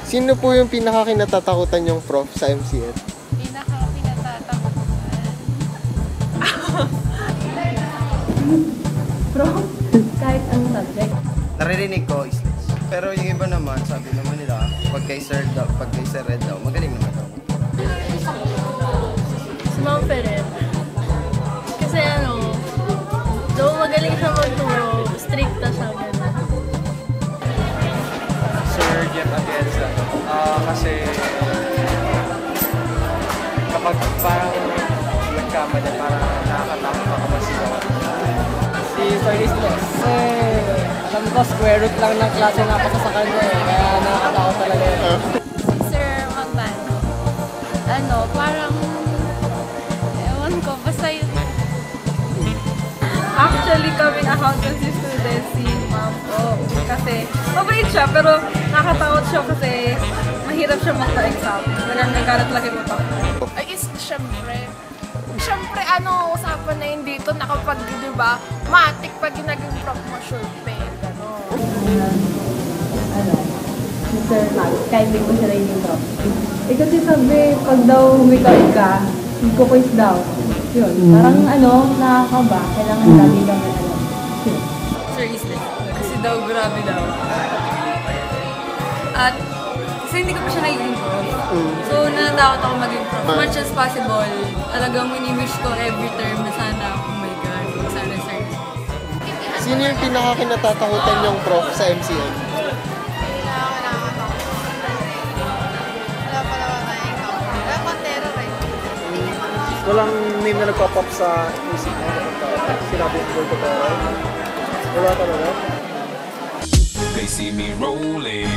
Sino po yung pinaka-kinatatakutan yung prof sa MCN? Pinaka-kinatatakutan? Prof, kahit anong subject. Naririnig ko is pero yung iba naman, sabi naman nila, pag kay Sir Red daw, magaling naman daw. Si Ma'am Ferrer. Kasi though magaling siya magturo, stricta siya gano'n. Sir Jeff Atienza. Kasi kapag parang nagkamali, parang nakakatakot makamasigaw. Si Sir Isles. Alam ko, square root lang ng klase na pasa sa kanya kaya nakakatakot talaga yun. Sir Magbano. Parang, ewan ko, basta yun. Actually, kaming accountancy students si Ma'am ko. Kasi, mabait siya, pero nakatakot siya kasi mahirap siya magpa-exam. Nagagalat lagi mo pa. Ay, syempre, usapan na yun dito na kapag, di ba, matik pag naging prof mo, sure pay, gano'n. Mr. Max, kahit di ko siya rin yung prof. Kasi sabi, pag daw humikay ka, quiz daw. Yun, parang nakakaba, kailangan lagi daw na Yun. Sir Islet, kasi daw grabe daw. At kasi hindi ko pa siya naging prof. So natatakot ako maging prof. As much as possible, talagang wini-wish ko every term na sana, oh my God, sana Sir Islet. Sino yung pinaka-kinatatakutan yung prof sa MCN? Wala pa naman na ikaw. Wala pang terror eh. Walang name na nagpapop sa isip mo kapag sinabi yung word ko ba? Wala talaga? They see me rolling.